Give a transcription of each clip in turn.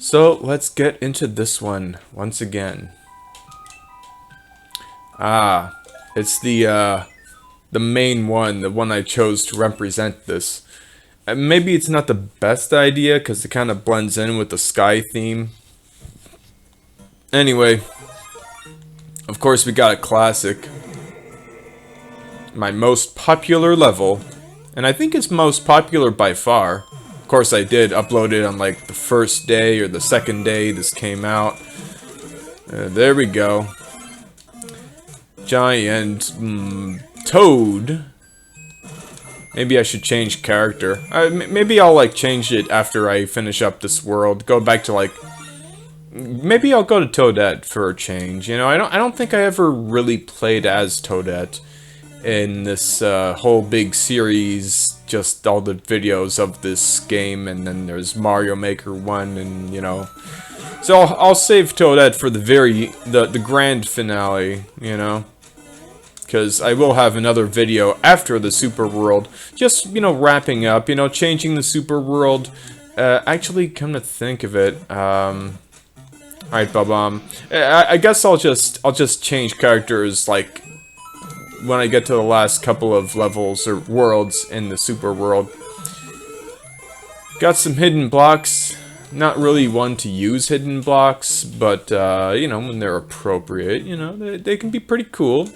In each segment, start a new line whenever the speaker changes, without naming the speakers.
So let's get into this one once again. It's the main one, the one I chose to represent this. Maybe it's not the best idea because it kind of blends in with the sky theme. Anyway, of course we got a classic. My most popular level, and I think it's most popular by far. Of course I did upload it on like the first day or the second day this came out. There we go. Giant Toad. Maybe I should change character. Maybe I'll like change it after I finish up this world. Go back to like, maybe I'll go to Toadette for a change. You know, I don't think I ever really played as Toadette in this whole big series. Just all the videos of this game, and then there's Mario Maker 1, and you know. So I'll save Toadette for the grand finale, you know. Because I will have another video after the Super World, just, you know, wrapping up, you know, changing the Super World. Actually, come to think of it, alright, Bob, I guess I'll just change characters, like, when I get to the last couple of levels, or worlds, in the Super World. Got some hidden blocks. Not really one to use hidden blocks, but, you know, when they're appropriate, you know, they can be pretty cool.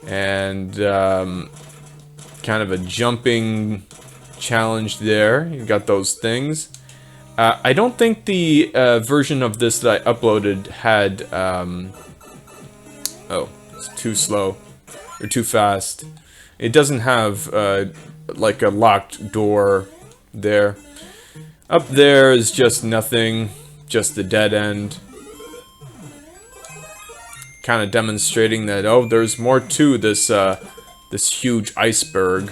And kind of a jumping challenge there. You got those things. I don't think the version of this that I uploaded had oh, it's too slow or too fast. It doesn't have like a locked door there. Up there is just nothing, just the dead end. Kind of demonstrating that, oh, there's more to this this huge iceberg.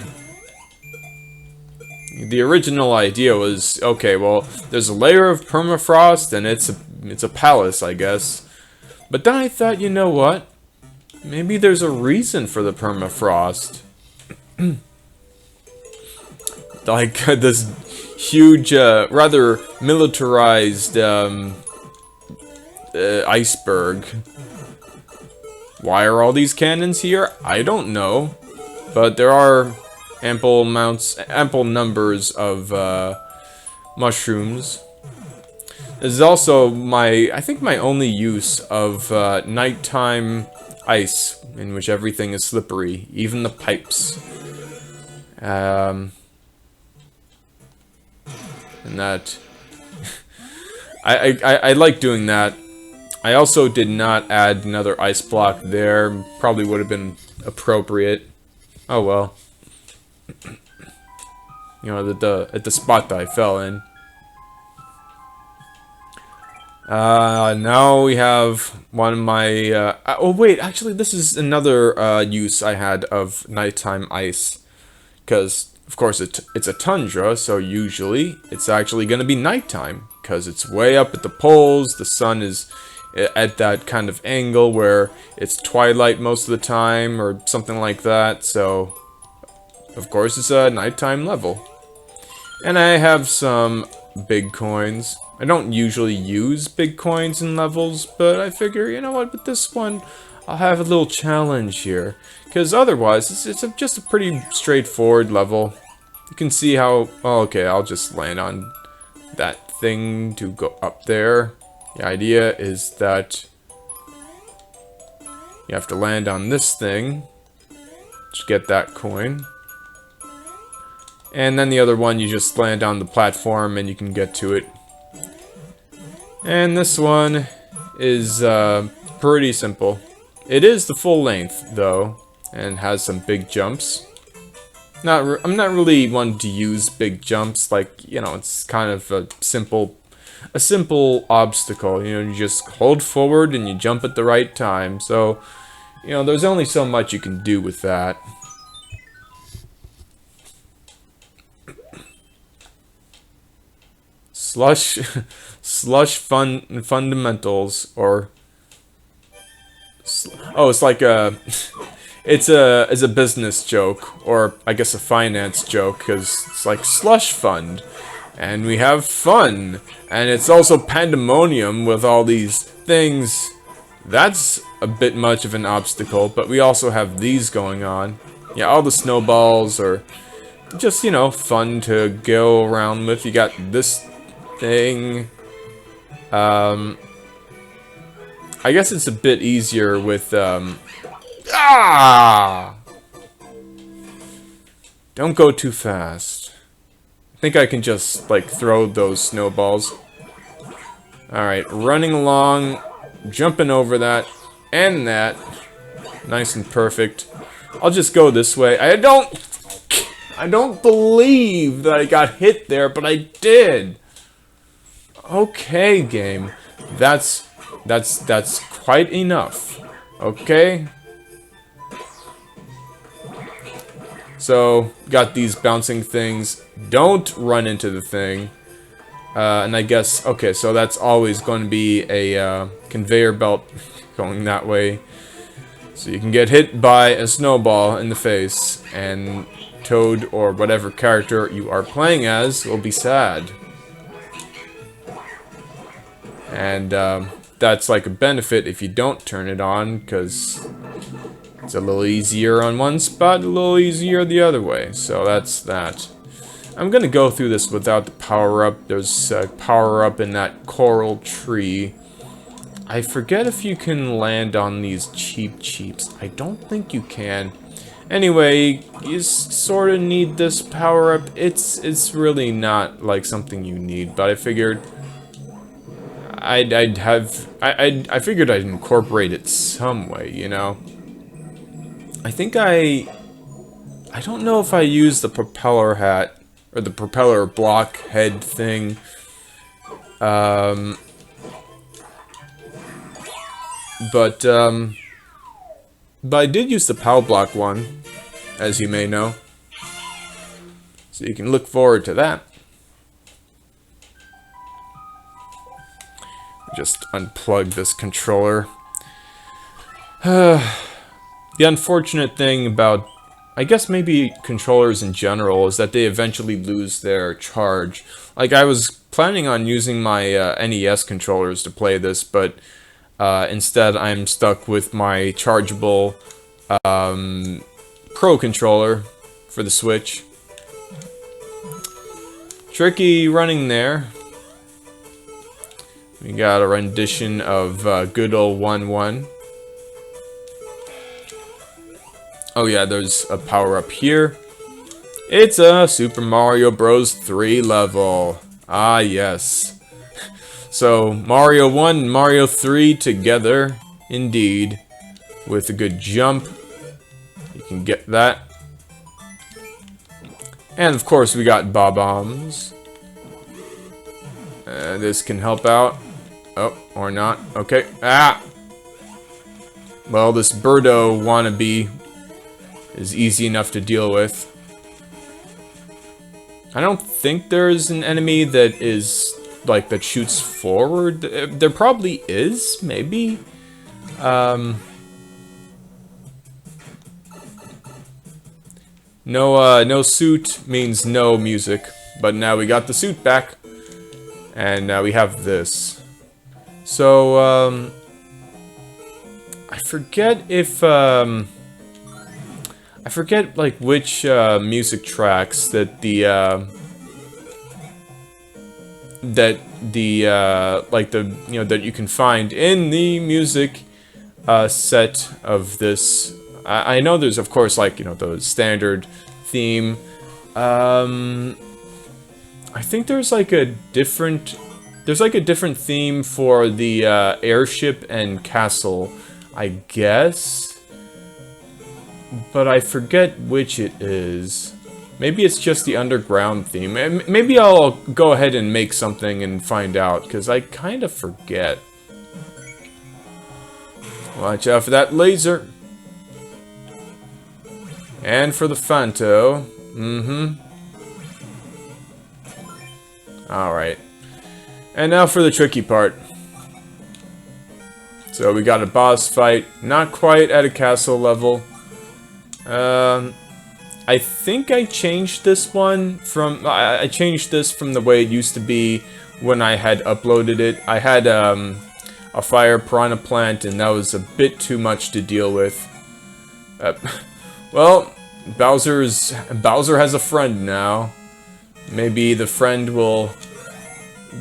The original idea was, okay, well, there's a layer of permafrost and it's a palace, I guess. But then I thought, you know what? Maybe there's a reason for the permafrost. Like this huge, rather militarized iceberg. Why are all these cannons here? I don't know. But there are ample numbers of mushrooms. This is also I think my only use of nighttime ice, in which everything is slippery, even the pipes. And that I like doing that. I also did not add another ice block there. Probably would have been appropriate. Oh well. You know, at the spot that I fell in. Now we have one of my. Oh wait, actually, this is another use I had of nighttime ice, because of course it's a tundra, so usually it's actually going to be nighttime because it's way up at the poles. The sun is at that kind of angle where it's twilight most of the time or something like that, so of course it's a nighttime level. And I have some big coins. I don't usually use big coins in levels, but I figure, you know what, with this one I'll have a little challenge here, because otherwise it's just a pretty straightforward level. You can see how, oh, okay, I'll just land on that thing to go up there. The idea is that you have to land on this thing to get that coin. And then the other one, you just land on the platform and you can get to it. And this one is pretty simple. It is the full length, though, and has some big jumps. I'm not really one to use big jumps, like, you know, it's kind of a simple obstacle. You know, you just hold forward and you jump at the right time. So, you know, there's only so much you can do with that. Slush fundamentals, or oh, it's like a it's a business joke, or I guess a finance joke, because it's like slush fund. and we have fun. And it's also pandemonium with all these things. That's a bit much of an obstacle, but we also have these going on. Yeah, all the snowballs are just, you know, fun to go around with. You got this thing. I guess it's a bit easier with, Don't go too fast. I think I can just, like, throw those snowballs. Alright, running along, jumping over that, and that. Nice and perfect. I'll just go this way. I don't believe that I got hit there, but I did. Okay, game. That's quite enough. Okay? So, got these bouncing things. Don't run into the thing. And I guess, okay, so that's always going to be a conveyor belt going that way. So you can get hit by a snowball in the face, and Toad or whatever character you are playing as will be sad. And that's like a benefit if you don't turn it on, because it's a little easier on one spot, a little easier the other way. So that's that. I'm gonna go through this without the power-up. There's a power-up in that coral tree. I forget if you can land on these cheeps. I don't think you can. Anyway, you sort of need this power-up. It's really not like something you need, but I figured I figured I'd incorporate it some way, you know. I think I don't know if I used the propeller hat or the propeller block head thing. But I did use the POW block one, as you may know. So you can look forward to that. Just unplug this controller. The unfortunate thing about, I guess maybe controllers in general, is that they eventually lose their charge. Like, I was planning on using my NES controllers to play this, but instead I'm stuck with my chargeable Pro controller for the Switch. Tricky running there. We got a rendition of good old 1-1. Oh yeah, there's a power-up here. It's a Super Mario Bros. 3 level. Ah, yes. So, Mario 1 and Mario 3 together, indeed. With a good jump. You can get that. And of course, we got bob-ombs. This can help out. Oh, or not. Okay. Ah! Well, this Birdo wannabe is easy enough to deal with. I don't think there's an enemy that is, like, that shoots forward. There probably is, maybe. No suit means no music. But now we got the suit back. And now we have this. So, I forget if, I forget, like, which, music tracks that like, you know, that you can find in the music, set of this. I know there's, of course, like, you know, the standard theme. I think there's, like, a different theme for the, airship and castle, I guess. But I forget which it is. Maybe it's just the underground theme. Maybe I'll go ahead and make something and find out, because I kind of forget. Watch out for that laser. And for the Fanto. Alright. And now for the tricky part. So we got a boss fight. Not quite at a castle level. I think I changed this one from... I changed this from the way it used to be when I had uploaded it. I had a fire piranha plant, and that was a bit too much to deal with. Well, Bowser has a friend now. Maybe the friend will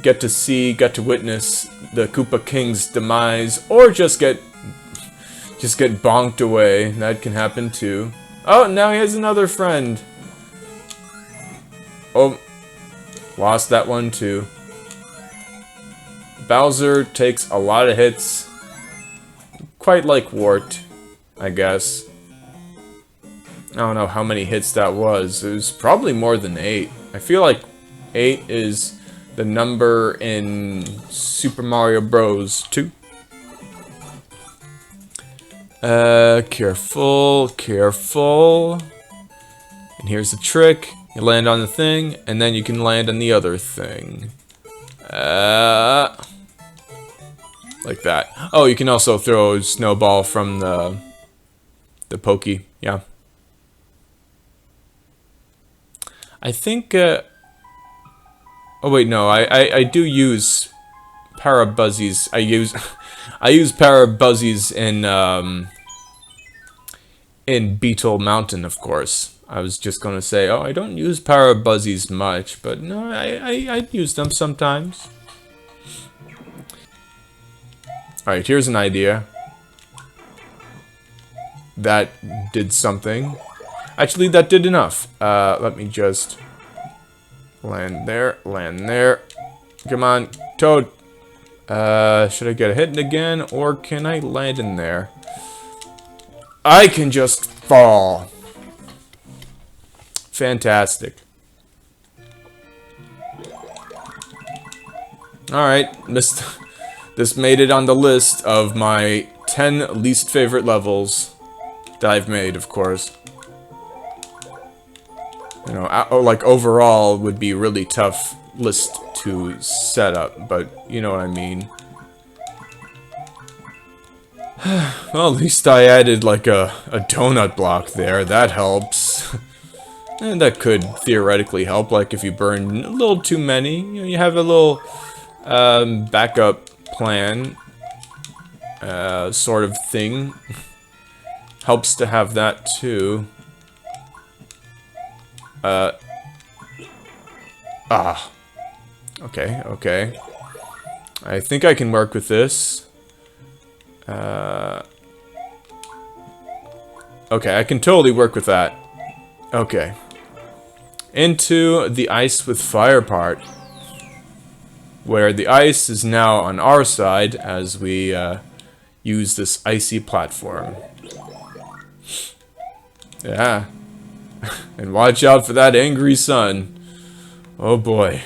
get to witness the Koopa King's demise, or just get bonked away. That can happen too. Oh, now he has another friend. Oh, lost that one too. Bowser takes a lot of hits. Quite like Wart, I guess. I don't know how many hits that was. It was probably more than 8. I feel like 8 is the number in Super Mario Bros. 2. Careful, careful. And here's the trick. You land on the thing, and then you can land on the other thing. Like that. Oh, you can also throw a snowball from the pokey. Yeah. I think, oh wait, no, I do use Parabuzzies. I use Parabuzzies in Beetle Mountain, of course. I was just gonna say, oh, I don't use Parabuzzies much, but no, I use them sometimes. Alright, here's an idea. That did something. Actually, that did enough. Let me just land there, land there. Come on, Toad. Should I get a hit again, or can I land in there? I can just fall. Fantastic. Alright, this made it on the list of my 10 least favorite levels that I've made, of course. You know, like overall would be a really tough list to set up, but you know what I mean. Well, at least I added like a donut block there. That helps. And that could theoretically help, like if you burn a little too many, you know, you have a little backup plan sort of thing. Helps to have that too. Okay, okay. I think I can work with this. Okay, I can totally work with that. Okay. Into the ice with fire part. Where the ice is now on our side as we use this icy platform. Yeah. And watch out for that angry sun. Oh boy.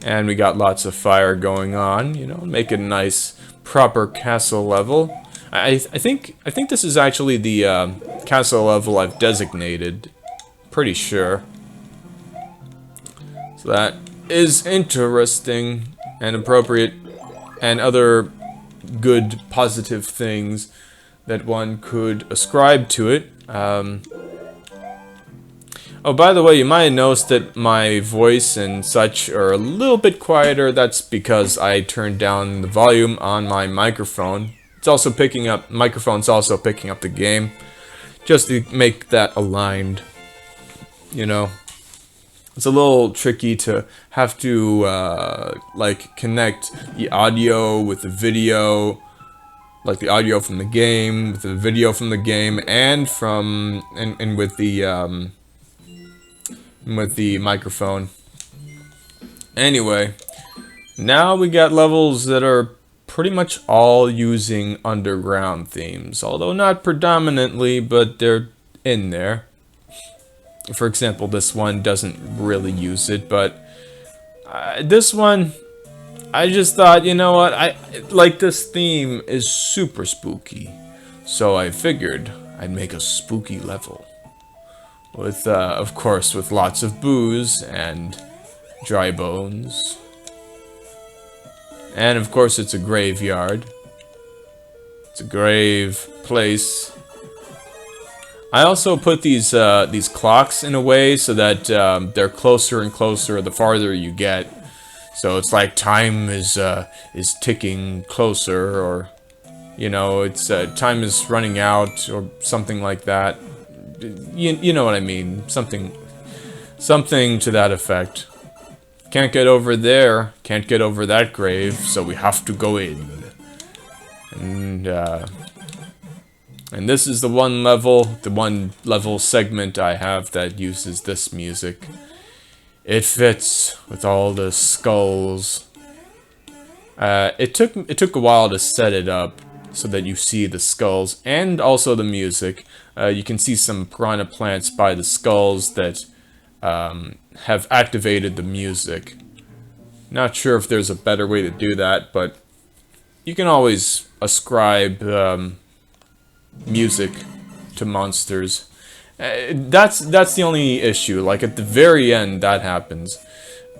And we got lots of fire going on, you know, make it a nice proper castle level. I think this is actually the castle level I've designated. Pretty sure. So that is interesting and appropriate and other good positive things that one could ascribe to it. Oh, by the way, you might have noticed that my voice and such are a little bit quieter. That's because I turned down the volume on my microphone. It's also picking up, microphone's also picking up the game. Just to make that aligned, you know. It's a little tricky to have to, like, connect the audio with the video. Like the audio from the game, with the video from the game, and from and with the microphone. Anyway, now we got levels that are pretty much all using underground themes, although not predominantly, but they're in there. For example, this one doesn't really use it, but this one, I just thought, you know what, like this theme is super spooky, so I figured I'd make a spooky level. With, of course, with lots of booze and dry bones. And of course it's a graveyard. It's a grave place. I also put these clocks in a way so that they're closer and closer the farther you get. So it's like time is ticking closer, or you know, it's time is running out, or something like that. You know what I mean? Something to that effect. Can't get over there. Can't get over that grave, so we have to go in. And this is the one level segment I have that uses this music. It fits with all the skulls. It took a while to set it up so that you see the skulls and also the music. You can see some piranha plants by the skulls that have activated the music. Not sure if there's a better way to do that, but you can always ascribe music to monsters. That's the only issue. Like at the very end, that happens.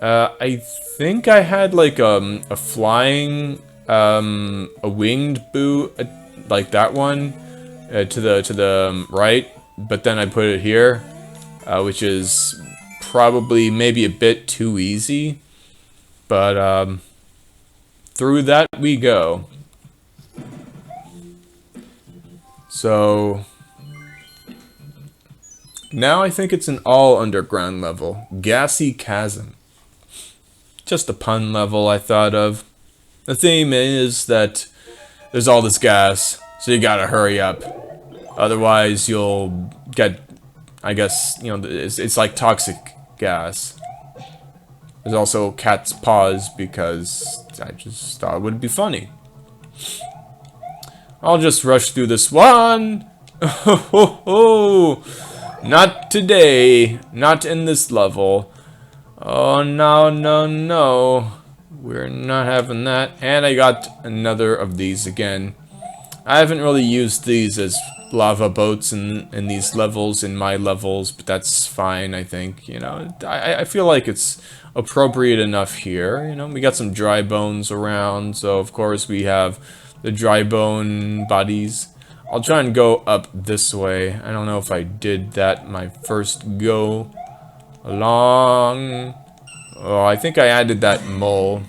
I think I had like a flying, a winged boo, like that one, to the right. But then I put it here, which is probably maybe a bit too easy. But through that we go. So now I think it's an all underground level. Gassy Chasm. Just a pun level I thought of. The theme is that there's all this gas, so you gotta hurry up. Otherwise you'll get, I guess, you know, it's like toxic gas. There's also cat's paws because I just thought it would be funny. I'll just rush through this one. Oh, not today. Not in this level. Oh, no, no, no. We're not having that. And I got another of these again. I haven't really used these as lava boats in these levels, in my levels, but that's fine, I think. You know, I feel like it's appropriate enough here. You know, we got some dry bones around, so of course we have the dry bone bodies. I'll try and go up this way. I don't know if I did that my first go along. Oh, I think I added that mole.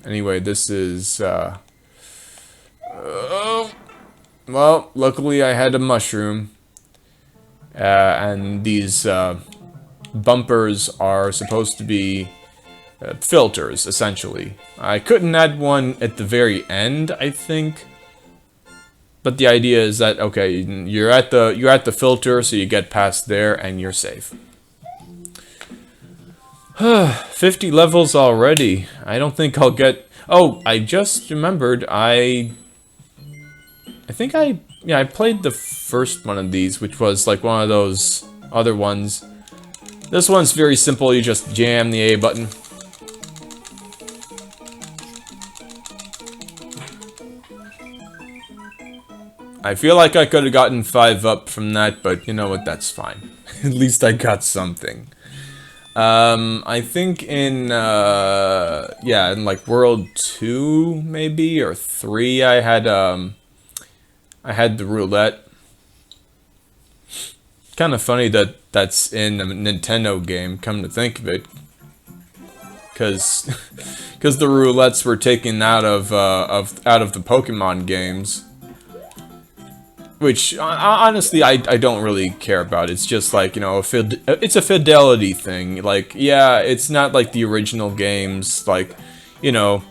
Anyway, this is, well, luckily I had a mushroom. And these, bumpers are supposed to be filters, essentially. I couldn't add one at the very end, I think. But the idea is that, okay, you're at the filter, so you get past there and you're safe. 50 levels already. I don't think I'll get... Oh, I just remembered, I think I played the first one of these, which was like one of those other ones. This one's very simple, you just jam the A button. I feel like I could have gotten 5 up from that, but you know what, that's fine. At least I got something. I think in, yeah, in like World 2, maybe, or 3, I had the roulette. Kind of funny that that's in a Nintendo game, come to think of it. Because the roulettes were taken out of the Pokemon games. Which, honestly, I don't really care about. It's just like, you know, it's a fidelity thing. Like, yeah, it's not like the original games. Like, you know,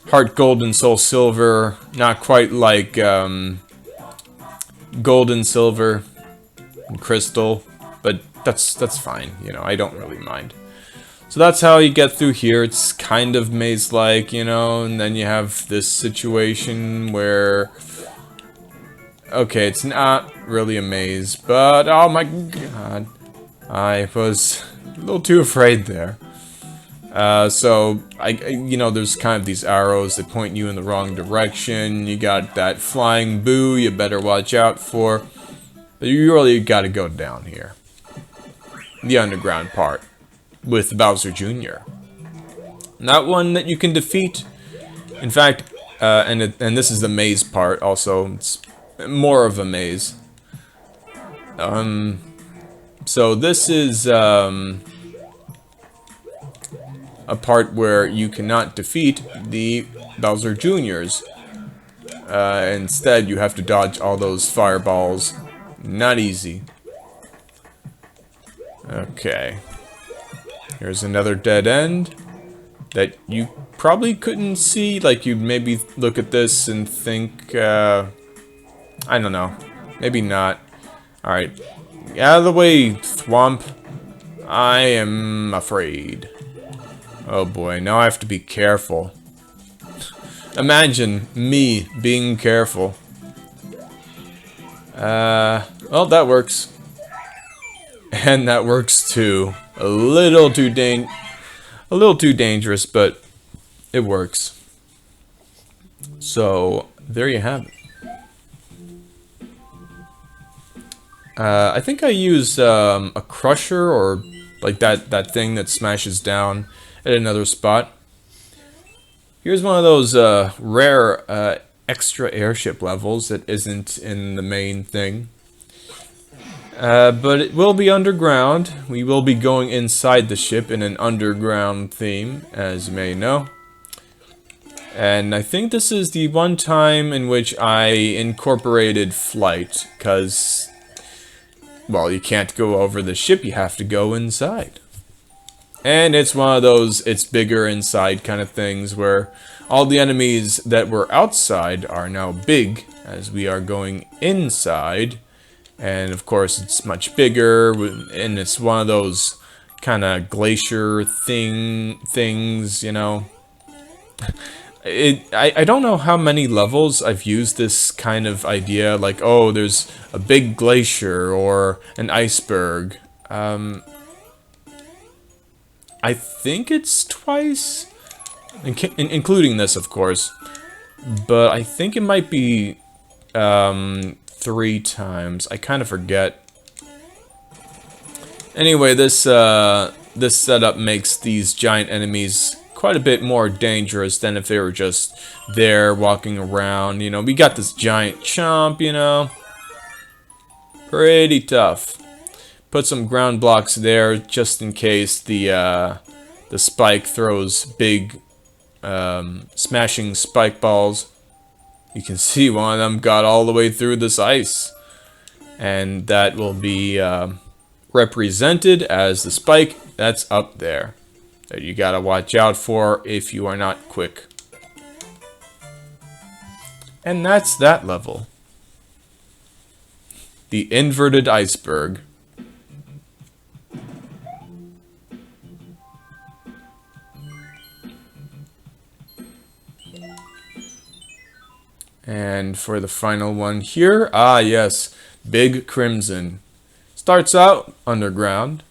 Heart Gold and Soul Silver. Not quite like Gold and Silver and Crystal. But that's fine. You know, I don't really mind. So that's how you get through here. It's kind of maze-like, you know. And then you have this situation where... Okay, it's not really a maze, but oh my god, I was a little too afraid there. So you know, there's kind of these arrows that point you in the wrong direction. You got that flying boo you better watch out for, but you really got to go down here, the underground part with Bowser Jr. Not one that you can defeat. In fact, and this is the maze part. Also, it's more of a maze. So this is, a part where you cannot defeat the Bowser Juniors. Instead, you have to dodge all those fireballs. Not easy. Okay. Here's another dead end that you probably couldn't see. Like, you'd maybe look at this and think, I don't know. Maybe not. Alright. Out of the way, Thwomp. I am afraid. Oh boy, now I have to be careful. Imagine me being careful. Well, that works. And that works too. A little too dangerous, but it works. So, there you have it. I think I use a crusher, or like that thing that smashes down at another spot. Here's one of those rare extra airship levels that isn't in the main thing. But it will be underground. We will be going inside the ship in an underground theme, as you may know. And I think this is the one time in which I incorporated flight, because, well, you can't go over the ship, you have to go inside. And it's one of those, it's bigger inside kind of things, where all the enemies that were outside are now big, as we are going inside. And of course it's much bigger, and it's one of those kind of glacier things, you know. I don't know how many levels I've used this kind of idea, like, oh, there's a big glacier or an iceberg. I think it's twice, including this, of course. But I think it might be 3 times. I kind of forget. Anyway, this setup makes these giant enemies quite a bit more dangerous than if they were just there walking around. You know, we got this giant chomp, you know. Pretty tough. Put some ground blocks there just in case the spike throws big smashing spike balls. You can see one of them got all the way through this ice. And that will be represented as the spike that's up there, that you gotta watch out for if you are not quick. And that's that level. The inverted iceberg. And for the final one here, ah yes, Big Crimson. Starts out underground,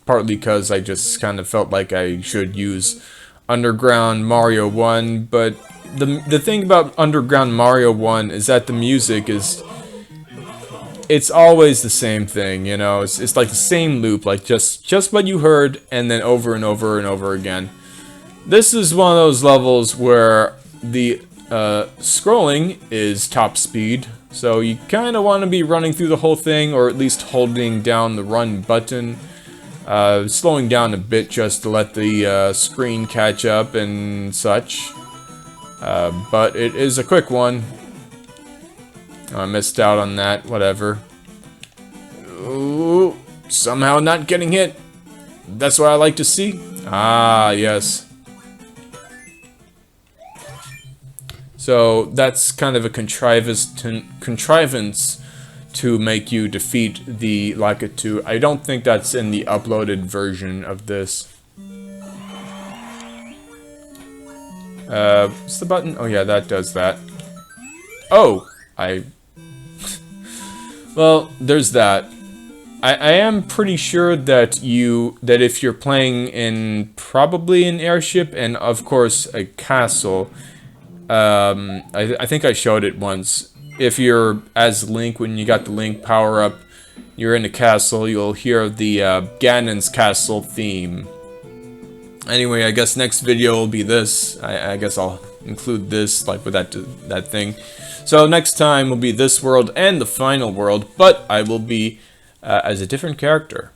partly because I just kind of felt like I should use Underground Mario 1, but the thing about Underground Mario 1 is that the music is, it's always the same thing, you know. It's like the same loop, like just what you heard, and then over and over and over again. This is one of those levels where the scrolling is top speed, so you kind of want to be running through the whole thing, or at least holding down the run button, slowing down a bit just to let the screen catch up and such. But it is a quick one. I missed out on that, whatever. Ooh, somehow not getting hit. That's what I like to see. Ah, yes. So that's kind of a contrivance to make you defeat the Lakitu. I don't think that's in the uploaded version of this. What's the button? Oh yeah, that does that. Oh, well, there's that. I am pretty sure that if you're playing in probably an airship and of course a castle. I think I showed it once. If you're as Link, when you got the Link power-up, you're in a castle, you'll hear the Ganon's Castle theme. Anyway, I guess next video will be this. I guess I'll include this, like with that thing. So next time will be this world and the final world, but I will be as a different character.